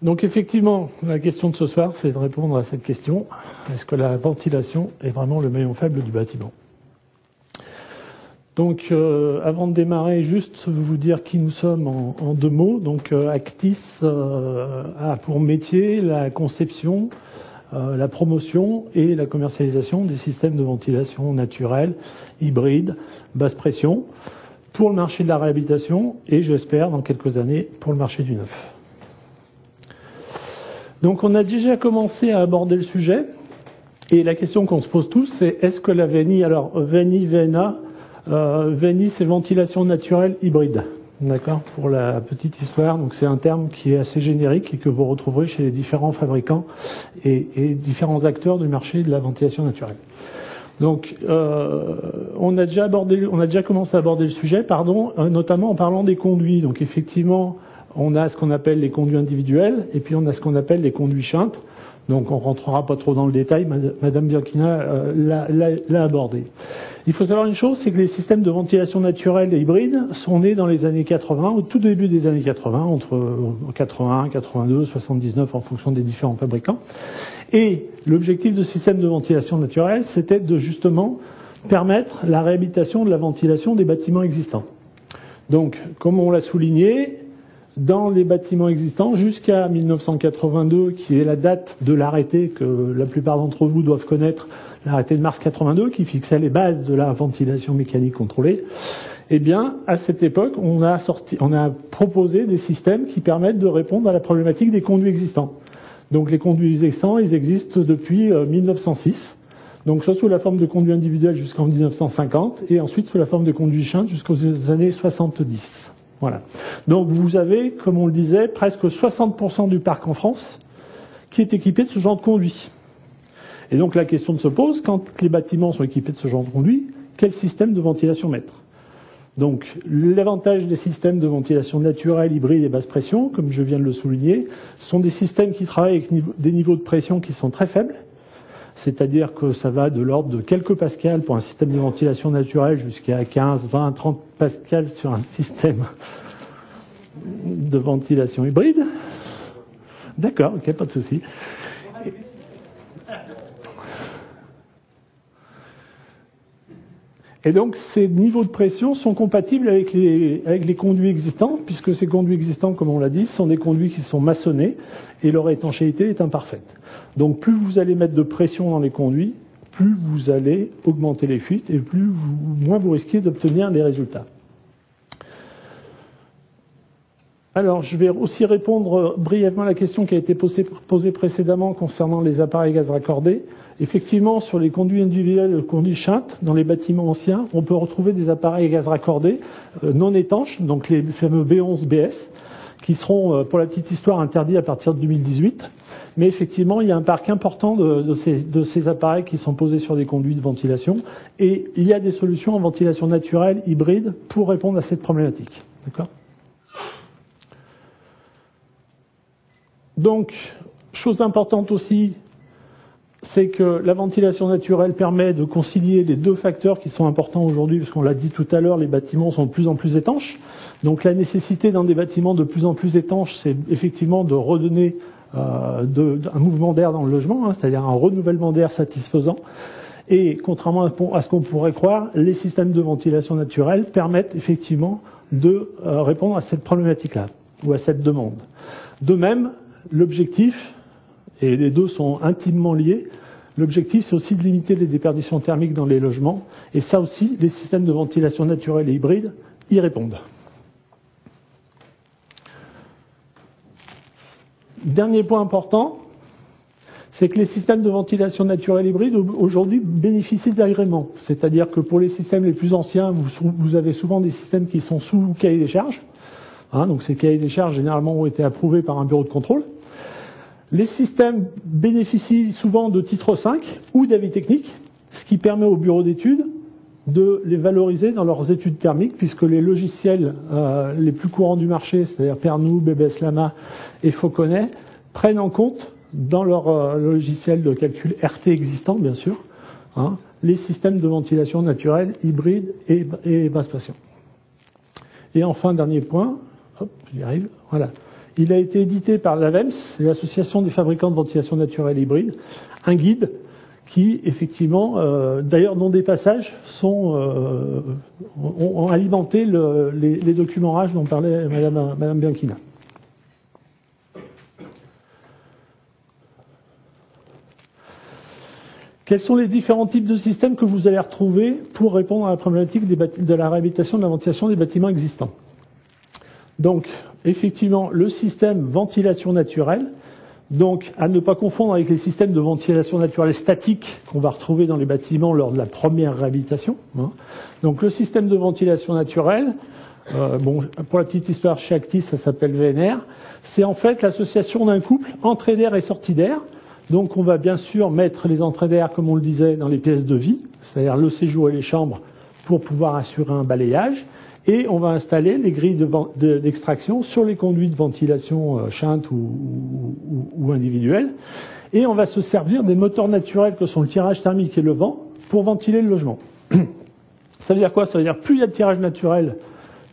Donc effectivement, la question de ce soir, c'est de répondre à cette question. Est-ce que la ventilation est vraiment le maillon faible du bâtiment ? Donc avant de démarrer, juste vous dire qui nous sommes en deux mots. Donc Actis a pour métier la conception, la promotion et la commercialisation des systèmes de ventilation naturelle, hybride, basse pression, pour le marché de la réhabilitation et j'espère dans quelques années pour le marché du neuf. Donc on a déjà commencé à aborder le sujet et la question qu'on se pose tous c'est est-ce que la VENI, alors VENI, VENA, VENI c'est ventilation naturelle hybride, d'accord, pour la petite histoire, donc c'est un terme qui est assez générique et que vous retrouverez chez les différents fabricants et différents acteurs du marché de la ventilation naturelle. Donc on a déjà commencé à aborder le sujet, notamment en parlant des conduits. Donc effectivement, on a ce qu'on appelle les conduits individuels et puis on a ce qu'on appelle les conduits shunts. Donc on rentrera pas trop dans le détail, Madame Bianchina l'a abordé. Il faut savoir une chose, c'est que les systèmes de ventilation naturelle et hybride sont nés dans les années 80, au tout début des années 80, entre 81, 82, 79 en fonction des différents fabricants. Et l'objectif de système de ventilation naturelle, c'était de justement permettre la réhabilitation de la ventilation des bâtiments existants. Donc, comme on l'a souligné, dans les bâtiments existants, jusqu'à 1982, qui est la date de l'arrêté que la plupart d'entre vous doivent connaître, l'arrêté de mars 82, qui fixait les bases de la ventilation mécanique contrôlée, eh bien, à cette époque, on a proposé des systèmes qui permettent de répondre à la problématique des conduits existants. Donc les conduits existants, ils existent depuis 1906. Donc soit sous la forme de conduits individuels jusqu'en 1950 et ensuite sous la forme de conduits shunts jusqu'aux années 70. Voilà. Donc vous avez, comme on le disait, presque 60% du parc en France qui est équipé de ce genre de conduits. Et donc la question se pose, quand les bâtiments sont équipés de ce genre de conduits, quel système de ventilation mettre ? Donc, l'avantage des systèmes de ventilation naturelle, hybride et basse pression, comme je viens de le souligner, sont des systèmes qui travaillent avec des niveaux de pression qui sont très faibles. C'est-à-dire que ça va de l'ordre de quelques pascals pour un système de ventilation naturelle jusqu'à 15, 20, 30 pascals sur un système de ventilation hybride. D'accord, ok, pas de souci. Et donc, ces niveaux de pression sont compatibles avec les conduits existants, puisque ces conduits existants, comme on l'a dit, sont des conduits qui sont maçonnés et leur étanchéité est imparfaite. Donc, plus vous allez mettre de pression dans les conduits, plus vous allez augmenter les fuites et moins vous risquez d'obtenir les résultats. Alors, je vais aussi répondre brièvement à la question qui a été posée précédemment concernant les appareils gaz raccordés. Effectivement, sur les conduits individuels et les conduits shunts, dans les bâtiments anciens, on peut retrouver des appareils gaz raccordés non étanches, donc les fameux B11, BS, qui seront, pour la petite histoire, interdits à partir de 2018. Mais effectivement, il y a un parc important de ces appareils qui sont posés sur des conduits de ventilation. Et il y a des solutions en ventilation naturelle, hybride, pour répondre à cette problématique. D'accord ? Donc, chose importante aussi, c'est que la ventilation naturelle permet de concilier les deux facteurs qui sont importants aujourd'hui, parce qu'on l'a dit tout à l'heure, les bâtiments sont de plus en plus étanches. Donc la nécessité dans des bâtiments de plus en plus étanches, c'est effectivement de redonner un mouvement d'air dans le logement, c'est-à-dire un renouvellement d'air satisfaisant. Et contrairement à ce qu'on pourrait croire, les systèmes de ventilation naturelle permettent effectivement de répondre à cette problématique-là, ou à cette demande. De même, l'objectif, et les deux sont intimement liés, l'objectif c'est aussi de limiter les déperditions thermiques dans les logements, et ça aussi, les systèmes de ventilation naturelle et hybride y répondent. Dernier point important, c'est que les systèmes de ventilation naturelle hybride aujourd'hui bénéficient d'agréments. C'est-à-dire que pour les systèmes les plus anciens, vous avez souvent des systèmes qui sont sous cahier des charges. Donc ces cahiers des charges généralement ont été approuvés par un bureau de contrôle. Les systèmes bénéficient souvent de titre 5 ou d'avis technique, ce qui permet aux bureaux d'études de les valoriser dans leurs études thermiques, puisque les logiciels les plus courants du marché, c'est-à-dire Pernod, BBS Lama et Fauconnet, prennent en compte dans leur logiciel de calcul RT existant, bien sûr, les systèmes de ventilation naturelle, hybride et basse pression. Et enfin, dernier point, hop, j'y arrive, voilà. Il a été édité par l'AVEMS, c'est l'Association des fabricants de ventilation naturelle hybride, un guide qui, effectivement, d'ailleurs, dont des passages ont alimenté les documents RAGE dont parlait Madame Bianchina. Quels sont les différents types de systèmes que vous allez retrouver pour répondre à la problématique de la réhabilitation de la ventilation des bâtiments existants? Donc, effectivement, le système ventilation naturelle, donc à ne pas confondre avec les systèmes de ventilation naturelle statique qu'on va retrouver dans les bâtiments lors de la première réhabilitation. Donc, le système de ventilation naturelle, pour la petite histoire, chez Actis, ça s'appelle VNR. C'est en fait l'association d'un couple entrée d'air et sortie d'air. Donc on va bien sûr mettre les entrées d'air, comme on le disait, dans les pièces de vie, c'est-à-dire le séjour et les chambres, pour pouvoir assurer un balayage. Et on va installer les grilles d'extraction sur les conduits de ventilation shunt ou individuelles. Et on va se servir des moteurs naturels que sont le tirage thermique et le vent pour ventiler le logement. Ça veut dire quoi? Ça veut dire plus il y a de tirage naturel,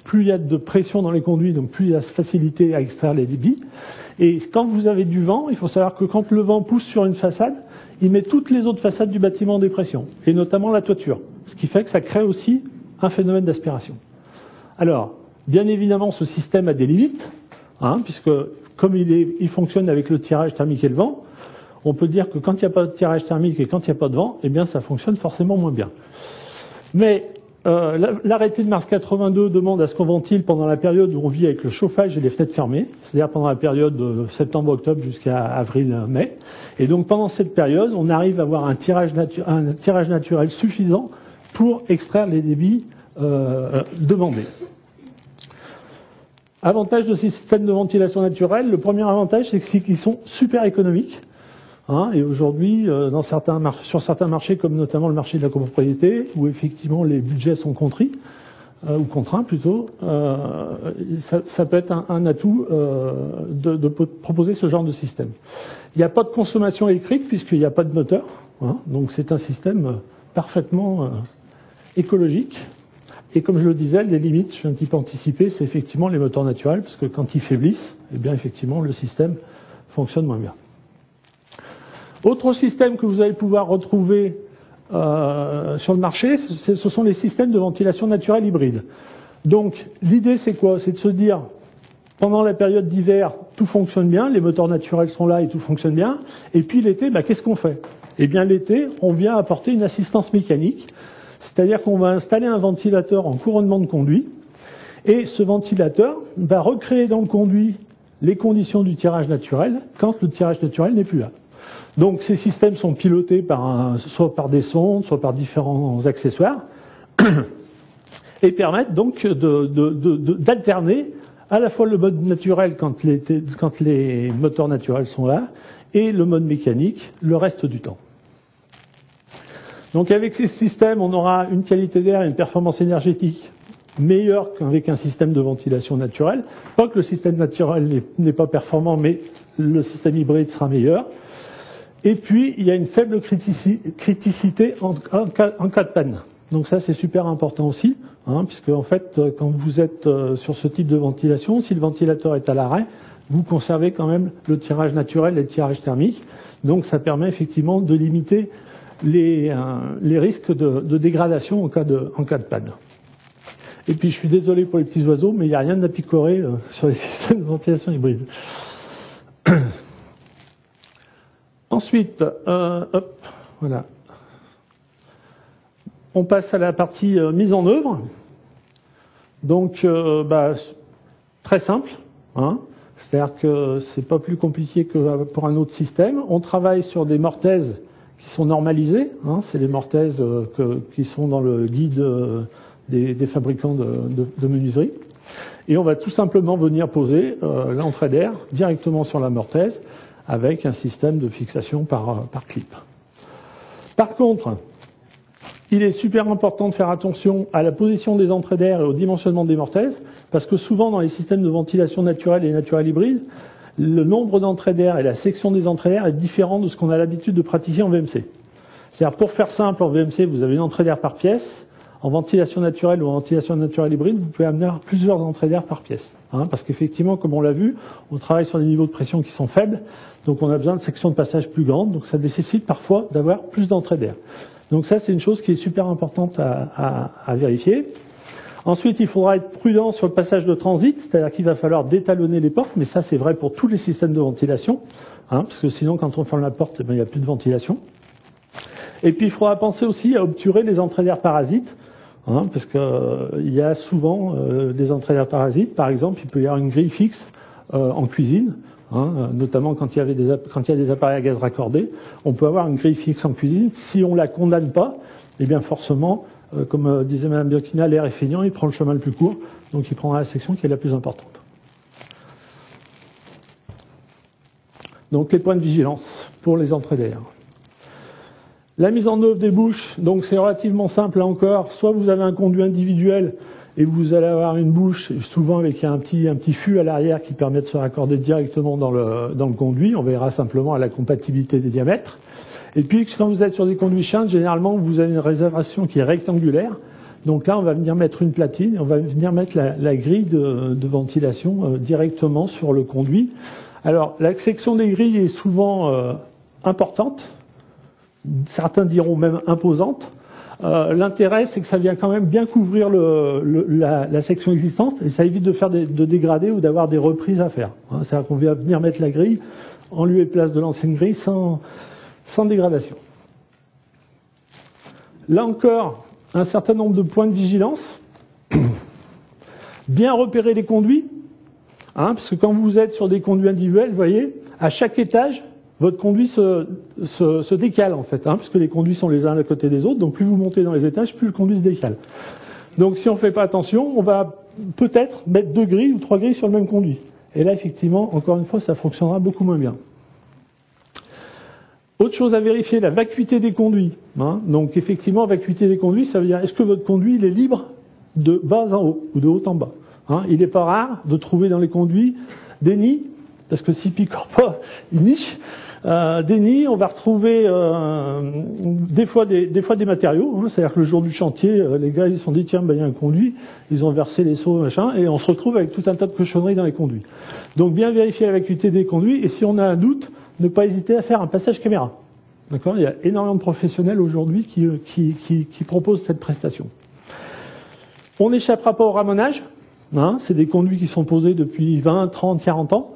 plus il y a de pression dans les conduits, donc plus il y a de facilité à extraire les débits. Et quand vous avez du vent, il faut savoir que quand le vent pousse sur une façade, il met toutes les autres façades du bâtiment en dépression, et notamment la toiture. Ce qui fait que ça crée aussi un phénomène d'aspiration. Alors, bien évidemment, ce système a des limites, puisque comme il fonctionne avec le tirage thermique et le vent, on peut dire que quand il n'y a pas de tirage thermique et quand il n'y a pas de vent, eh bien ça fonctionne forcément moins bien. Mais l'arrêté de mars 82 demande à ce qu'on ventile pendant la période où on vit avec le chauffage et les fenêtres fermées, c'est-à-dire pendant la période de septembre-octobre jusqu'à avril-mai. Et donc pendant cette période, on arrive à avoir un tirage naturel suffisant pour extraire les débits demandés. Avantage de ces systèmes de ventilation naturelle, le premier avantage, c'est qu'ils sont super économiques. Et aujourd'hui, sur certains marchés, comme notamment le marché de la copropriété, où effectivement les budgets sont ou contraints plutôt, ça peut être un atout de proposer ce genre de système. Il n'y a pas de consommation électrique puisqu'il n'y a pas de moteur, donc c'est un système parfaitement écologique. Et comme je le disais, les limites, je suis un petit peu anticipé, c'est effectivement les moteurs naturels, parce que quand ils faiblissent, eh bien effectivement le système fonctionne moins bien. Autre système que vous allez pouvoir retrouver sur le marché, ce sont les systèmes de ventilation naturelle hybride. Donc l'idée c'est quoi? C'est de se dire, pendant la période d'hiver, tout fonctionne bien, les moteurs naturels sont là et tout fonctionne bien. Et puis l'été, qu'est-ce qu'on fait? Eh bien l'été, on vient apporter une assistance mécanique, c'est-à-dire qu'on va installer un ventilateur en couronnement de conduit, et ce ventilateur va recréer dans le conduit les conditions du tirage naturel quand le tirage naturel n'est plus là. Donc ces systèmes sont pilotés soit par des sondes, soit par différents accessoires, et permettent donc d'alterner à la fois le mode naturel quand les moteurs naturels sont là, et le mode mécanique le reste du temps. Donc avec ces systèmes, on aura une qualité d'air et une performance énergétique meilleure qu'avec un système de ventilation naturelle. Pas que le système naturel n'est pas performant, mais le système hybride sera meilleur. Et puis, il y a une faible criticité en cas de panne. Donc ça, c'est super important aussi, puisque en fait, quand vous êtes sur ce type de ventilation, si le ventilateur est à l'arrêt, vous conservez quand même le tirage naturel et le tirage thermique. Donc ça permet effectivement de limiter les risques de dégradation en cas de panne. Et puis je suis désolé pour les petits oiseaux, mais il n'y a rien d'apicoré sur les systèmes de ventilation hybride. Ensuite, voilà. On passe à la partie mise en œuvre. Donc, très simple, c'est-à-dire que c'est pas plus compliqué que pour un autre système. On travaille sur des mortaises qui sont normalisées, c'est les mortaises qui sont dans le guide des fabricants de menuiserie. Et on va tout simplement venir poser l'entrée d'air directement sur la mortaise avec un système de fixation par clip. Par contre, il est super important de faire attention à la position des entrées d'air et au dimensionnement des mortaises, parce que souvent dans les systèmes de ventilation naturelle et naturelle hybride, le nombre d'entrées d'air et la section des entrées d'air est différent de ce qu'on a l'habitude de pratiquer en VMC. C'est-à-dire, pour faire simple, en VMC, vous avez une entrée d'air par pièce. En ventilation naturelle ou en ventilation naturelle hybride, vous pouvez amener plusieurs entrées d'air par pièce. Parce qu'effectivement, comme on l'a vu, on travaille sur des niveaux de pression qui sont faibles, donc on a besoin de sections de passage plus grandes, donc ça nécessite parfois d'avoir plus d'entrées d'air. Donc ça, c'est une chose qui est super importante à vérifier. Ensuite, il faudra être prudent sur le passage de transit, c'est-à-dire qu'il va falloir détalonner les portes, mais ça, c'est vrai pour tous les systèmes de ventilation, parce que sinon, quand on ferme la porte, il n'y a plus de ventilation. Et puis, il faudra penser aussi à obturer les entrées d'air parasites, parce qu'il y a souvent des entrées d'air parasites. Par exemple, il peut y avoir une grille fixe en cuisine, notamment quand il y a des appareils à gaz raccordés. On peut avoir une grille fixe en cuisine. Si on la condamne pas, eh bien forcément, comme disait Mme Biochina, l'air est feignant, il prend le chemin le plus court, donc il prendra la section qui est la plus importante. Donc les points de vigilance pour les entrées d'air. La mise en œuvre des bouches, donc c'est relativement simple là encore. Soit vous avez un conduit individuel et vous allez avoir une bouche, souvent avec un petit fût à l'arrière qui permet de se raccorder directement dans le conduit. On verra simplement à la compatibilité des diamètres. Et puis quand vous êtes sur des conduits Shunt, généralement vous avez une réservation qui est rectangulaire. Donc là on va venir mettre une platine, on va venir mettre la grille de ventilation directement sur le conduit. Alors la section des grilles est souvent importante. Certains diront même imposante. L'intérêt, c'est que ça vient quand même bien couvrir la section existante et ça évite de faire de dégradés ou d'avoir des reprises à faire. C'est-à-dire qu'on vient venir mettre la grille en lieu et place de l'ancienne grille sans dégradation. Là encore, un certain nombre de points de vigilance. Bien repérer les conduits, parce que quand vous êtes sur des conduits individuels, vous voyez, à chaque étage, votre conduit se décale en fait, puisque les conduits sont les uns à côté des autres, donc plus vous montez dans les étages, plus le conduit se décale. Donc si on ne fait pas attention, on va peut-être mettre 2 grilles ou 3 grilles sur le même conduit. Et là, effectivement, encore une fois, ça fonctionnera beaucoup moins bien. Autre chose à vérifier, la vacuité des conduits. Donc effectivement, vacuité des conduits, ça veut dire est-ce que votre conduit il est libre de bas en haut ou de haut en bas. Il n'est pas rare de trouver dans les conduits des nids, parce que s'ils picorent pas, ils nichent. Des nids, on va retrouver des fois des matériaux, c'est-à-dire que le jour du chantier, les gars ils se sont dit tiens, il y a un conduit, ils ont versé les seaux, machin, et on se retrouve avec tout un tas de cochonneries dans les conduits. Donc bien vérifier la vacuité des conduits, et si on a un doute, ne pas hésiter à faire un passage caméra. D'accord ? Il y a énormément de professionnels aujourd'hui qui proposent cette prestation. On n'échappera pas au ramonage. C'est des conduits qui sont posés depuis 20, 30, 40 ans.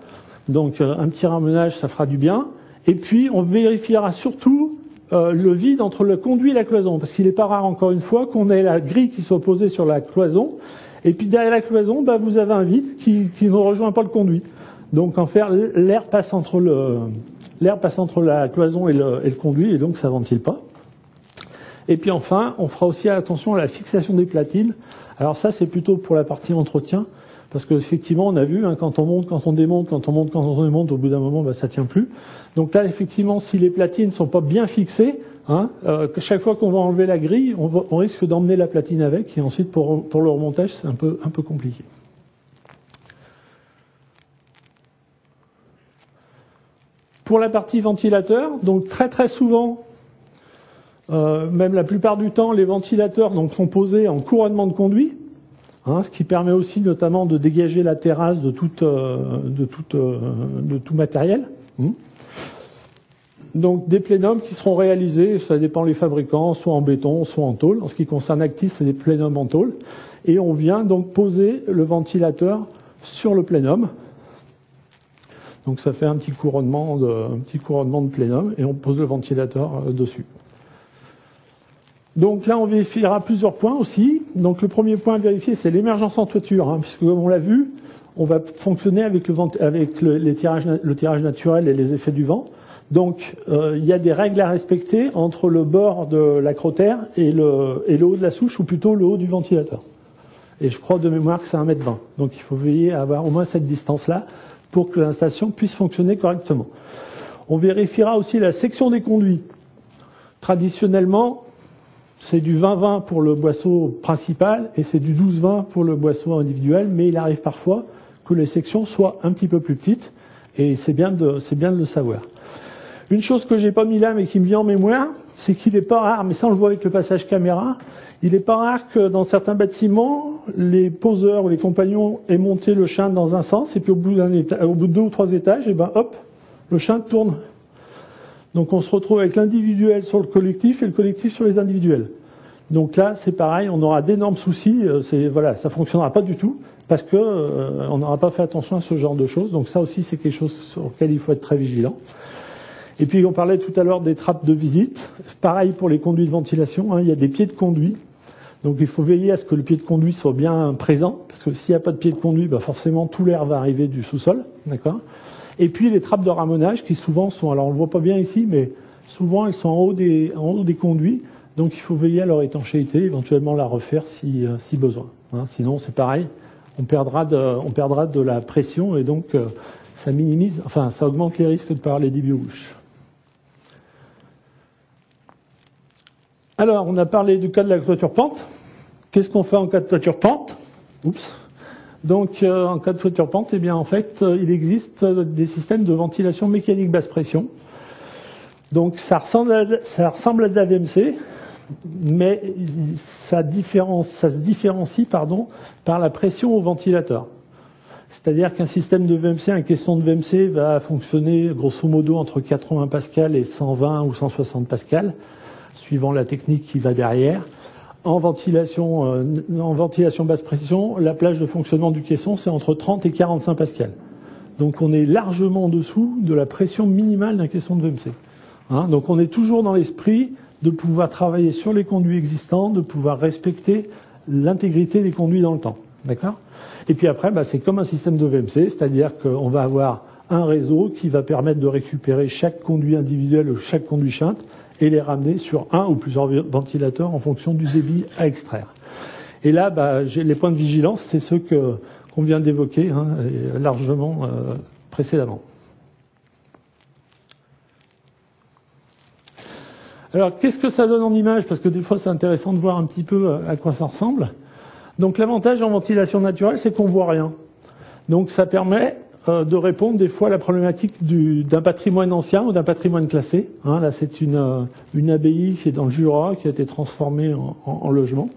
Donc un petit ramonage, ça fera du bien. Et puis on vérifiera surtout le vide entre le conduit et la cloison. Parce qu'il n'est pas rare, encore une fois, qu'on ait la grille qui soit posée sur la cloison. Et puis derrière la cloison, vous avez un vide qui ne rejoint pas le conduit. Donc en faire, l'air passe entre la cloison et le conduit, et donc ça ventile pas. Et puis enfin, on fera aussi attention à la fixation des platines. Alors ça, c'est plutôt pour la partie entretien, parce qu'effectivement, on a vu, quand on monte, quand on démonte, quand on monte, quand on démonte, au bout d'un moment, ça tient plus. Donc là, effectivement, si les platines sont pas bien fixées, chaque fois qu'on va enlever la grille, on risque d'emmener la platine avec, et ensuite pour le remontage, c'est un peu compliqué. Pour la partie ventilateur, donc très très souvent, même la plupart du temps, les ventilateurs sont posés en couronnement de conduit, ce qui permet aussi notamment de dégager la terrasse de tout matériel. Donc des plénums qui seront réalisés, ça dépend les fabricants, soit en béton, soit en tôle. En ce qui concerne Actis, c'est des plénums en tôle. Et on vient donc poser le ventilateur sur le plénum. Donc ça fait un petit couronnement de plénum et on pose le ventilateur dessus. Donc là, on vérifiera plusieurs points aussi. Donc le premier point à vérifier, c'est l'émergence en toiture, puisque comme on l'a vu, on va fonctionner avec le tirage naturel et les effets du vent. Donc il y a des règles à respecter entre le bord de l'acrotère et le haut de la souche, ou plutôt le haut du ventilateur. Et je crois de mémoire que c'est 1,20 m. Donc il faut veiller à avoir au moins cette distance-là pour que l'installation puisse fonctionner correctement. On vérifiera aussi la section des conduits. Traditionnellement, c'est du 20-20 pour le boisseau principal et c'est du 12-20 pour le boisseau individuel, mais il arrive parfois que les sections soient un petit peu plus petites et c'est bien de le savoir. Une chose que j'ai pas mis là mais qui me vient en mémoire, c'est qu'il n'est pas rare, mais ça on le voit avec le passage caméra, il n'est pas rare que dans certains bâtiments, les poseurs ou les compagnons aient monté le shunt dans un sens, et puis au bout de 2 ou 3 étages, et ben hop, le shunt tourne. Donc on se retrouve avec l'individuel sur le collectif et le collectif sur les individuels. Donc là, c'est pareil, on aura d'énormes soucis, voilà, ça fonctionnera pas du tout, parce que on n'aura pas fait attention à ce genre de choses. Donc ça aussi, c'est quelque chose sur lequel il faut être très vigilant. Et puis on parlait tout à l'heure des trappes de visite. Pareil pour les conduits de ventilation, hein, il y a des pieds de conduit. Donc il faut veiller à ce que le pied de conduit soit bien présent, parce que s'il n'y a pas de pied de conduit, bah forcément tout l'air va arriver du sous-sol, d'accord. Et puis les trappes de ramonage qui souvent sont, alors on le voit pas bien ici, mais souvent elles sont en haut des conduits. Donc il faut veiller à leur étanchéité, éventuellement la refaire si besoin. Hein, sinon c'est pareil, on perdra de la pression et donc ça minimise, enfin ça augmente les risques de par les débits aux bouches. Alors, on a parlé du cas de la toiture pente. Qu'est-ce qu'on fait en cas de toiture pente? Oups. Donc, en cas de toiture pente, eh bien, en fait, il existe des systèmes de ventilation mécanique basse pression. Donc, ça ressemble à de la VMC, mais ça se différencie, par la pression au ventilateur. C'est-à-dire qu'un système de VMC, un caisson de VMC va fonctionner grosso modo entre 80 pascal et 120 ou 160 pascal. Suivant la technique qui va derrière. En ventilation basse pression, la plage de fonctionnement du caisson, c'est entre 30 et 45 pascal. Donc on est largement en dessous de la pression minimale d'un caisson de VMC. Hein, donc on est toujours dans l'esprit de pouvoir travailler sur les conduits existants, de pouvoir respecter l'intégrité des conduits dans le temps. D'accord ? Et puis après, c'est comme un système de VMC, c'est-à-dire qu'on va avoir un réseau qui va permettre de récupérer chaque conduit individuel ou chaque conduit shunt, et les ramener sur un ou plusieurs ventilateurs en fonction du débit à extraire. Et là, les points de vigilance, c'est ceux qu'on vient d'évoquer largement précédemment. Alors, qu'est-ce que ça donne en image? Parce que des fois, c'est intéressant de voir un petit peu à quoi ça ressemble. Donc, l'avantage en ventilation naturelle, c'est qu'on voit rien. Donc, ça permet de répondre des fois à la problématique d'un patrimoine ancien ou d'un patrimoine classé. Hein, là, c'est une abbaye qui est dans le Jura, qui a été transformée en logement.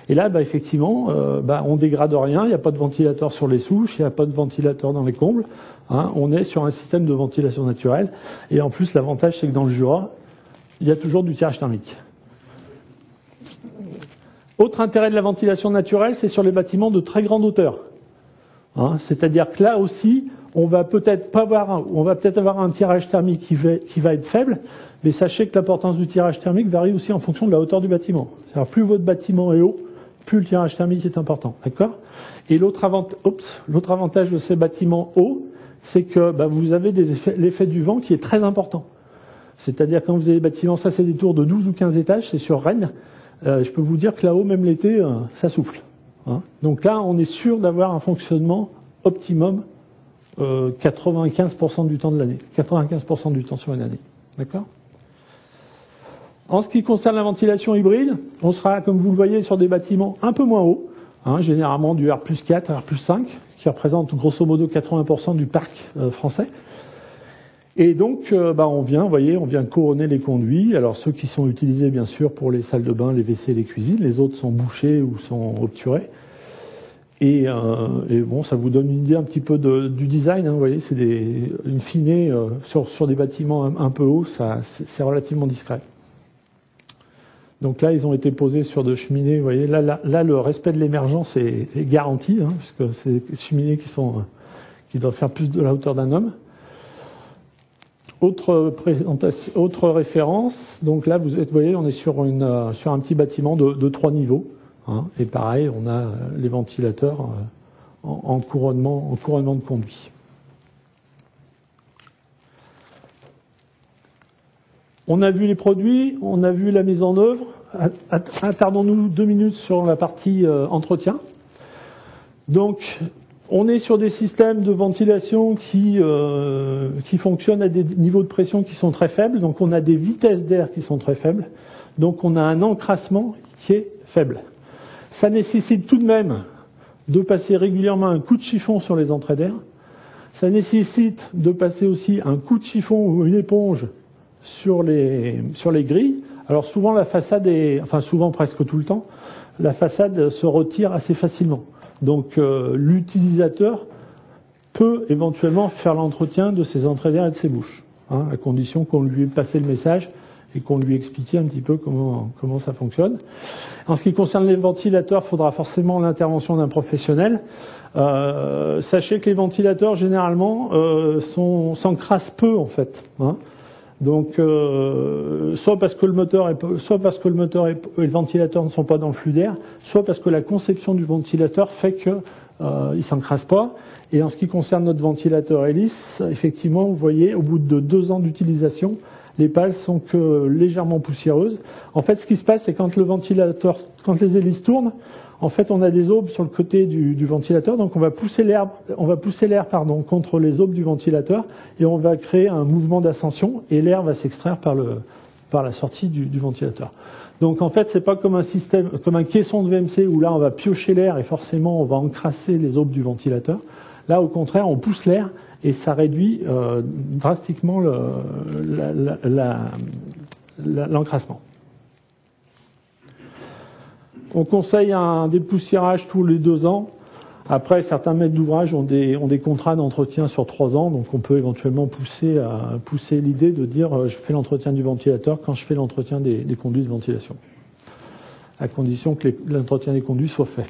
Et là, effectivement, on dégrade rien. Il n'y a pas de ventilateur sur les souches, il n'y a pas de ventilateur dans les combles. Hein, on est sur un système de ventilation naturelle. Et en plus, l'avantage, c'est que dans le Jura, il y a toujours du tirage thermique. Autre intérêt de la ventilation naturelle, c'est sur les bâtiments de très grande hauteur. Hein, c'est-à-dire que là aussi, on va peut-être avoir un tirage thermique qui va être faible, mais sachez que l'importance du tirage thermique varie aussi en fonction de la hauteur du bâtiment. C'est-à-dire plus votre bâtiment est haut, plus le tirage thermique est important. D'accord ? Et l'autre avantage de ces bâtiments hauts, c'est que vous avez l'effet du vent qui est très important. C'est-à-dire quand vous avez des bâtiments, ça c'est des tours de 12 ou 15 étages, c'est sur Rennes, je peux vous dire que là-haut, même l'été, ça souffle. Hein. Donc là, on est sûr d'avoir un fonctionnement optimum 95% du temps de l'année. 95% du temps sur une année. D'accord ? En ce qui concerne la ventilation hybride, on sera, comme vous le voyez, sur des bâtiments un peu moins hauts, hein, généralement du R+4 à R+5, qui représente grosso modo 80% du parc français. Et donc, on vient couronner les conduits. Alors, ceux qui sont utilisés, bien sûr, pour les salles de bain, les WC, les cuisines. Les autres sont bouchés ou sont obturés. Et ça vous donne une idée un petit peu du design. Hein, vous voyez, c'est in fine, sur des bâtiments un peu hauts, c'est relativement discret. Donc là, ils ont été posés sur de cheminées. Vous voyez, là le respect de l'émergence est garanti, hein, puisque c'est des cheminées qui doivent faire plus de la hauteur d'un homme. Autre référence, donc là vous voyez, on est sur un petit bâtiment de 3 niveaux, hein, et pareil, on a les ventilateurs en couronnement de conduit. On a vu les produits, on a vu la mise en œuvre. Attardons-nous 2 minutes sur la partie entretien. Donc, on est sur des systèmes de ventilation qui fonctionnent à des niveaux de pression qui sont très faibles. Donc on a des vitesses d'air qui sont très faibles. Donc on a un encrassement qui est faible. Ça nécessite tout de même de passer régulièrement un coup de chiffon sur les entrées d'air. Ça nécessite de passer aussi un coup de chiffon ou une éponge sur les grilles. Alors souvent la façade est, enfin souvent presque tout le temps, la façade se retire assez facilement. Donc l'utilisateur peut éventuellement faire l'entretien de ses entrées d'air et de ses bouches, hein, à condition qu'on lui ait passé le message et qu'on lui explique un petit peu comment ça fonctionne. En ce qui concerne les ventilateurs, il faudra forcément l'intervention d'un professionnel. Sachez que les ventilateurs, généralement, s'encrassent peu, en fait. Hein. Donc, soit parce que le moteur et le ventilateur ne sont pas dans le flux d'air, soit parce que la conception du ventilateur fait que il s'encrasse pas. Et en ce qui concerne notre ventilateur hélice, effectivement, vous voyez, au bout de 2 ans d'utilisation, les pales sont que légèrement poussiéreuses. En fait, ce qui se passe, c'est quand les hélices tournent, en fait, on a des aubes sur le côté du ventilateur, donc on va pousser l'air, contre les aubes du ventilateur, et on va créer un mouvement d'ascension, et l'air va s'extraire par la sortie du ventilateur. Donc en fait, c'est pas comme un caisson de VMC où là on va piocher l'air et forcément on va encrasser les aubes du ventilateur. Là, au contraire, on pousse l'air et ça réduit drastiquement l'encrassement. On conseille un dépoussiérage tous les 2 ans. Après, certains maîtres d'ouvrage ont des contrats d'entretien sur 3 ans, donc on peut éventuellement pousser l'idée de dire je fais l'entretien du ventilateur quand je fais l'entretien des conduits de ventilation, à condition que l'entretien des conduits soit fait.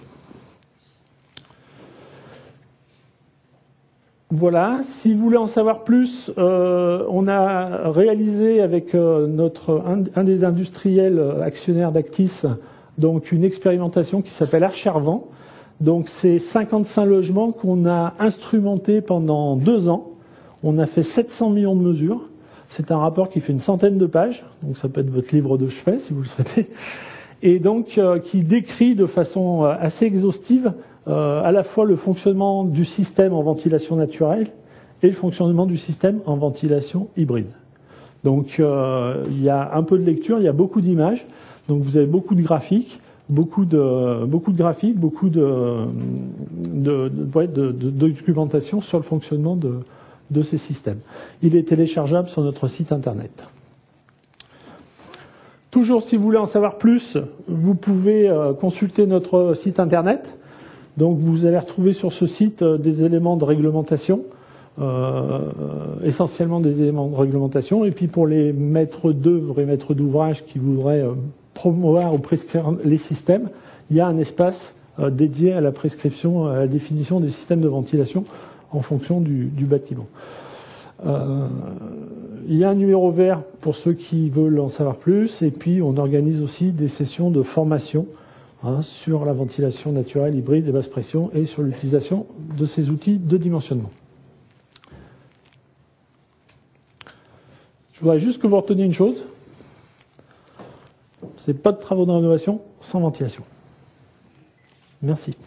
Voilà, si vous voulez en savoir plus, on a réalisé avec un des industriels actionnaires d'Actis donc une expérimentation qui s'appelle Archervent. Donc c'est 55 logements qu'on a instrumentés pendant 2 ans. On a fait 700 millions de mesures. C'est un rapport qui fait une centaine de pages, donc ça peut être votre livre de chevet si vous le souhaitez, et donc qui décrit de façon assez exhaustive à la fois le fonctionnement du système en ventilation naturelle et le fonctionnement du système en ventilation hybride. Donc il y a un peu de lecture, il y a beaucoup d'images, donc vous avez beaucoup de graphiques, beaucoup de documentation sur le fonctionnement de ces systèmes. Il est téléchargeable sur notre site internet. Toujours, si vous voulez en savoir plus, vous pouvez consulter notre site internet. Donc vous allez retrouver sur ce site des éléments de réglementation, essentiellement des éléments de réglementation. Et puis pour les maîtres d'œuvre et maîtres d'ouvrage qui voudraient promouvoir ou prescrire les systèmes, il y a un espace dédié à la prescription, à la définition des systèmes de ventilation en fonction du bâtiment. Il y a un numéro vert pour ceux qui veulent en savoir plus, et puis on organise aussi des sessions de formation sur la ventilation naturelle, hybride et basse pression, et sur l'utilisation de ces outils de dimensionnement. Je voudrais juste que vous reteniez une chose, c'est pas de travaux de rénovation sans ventilation. Merci.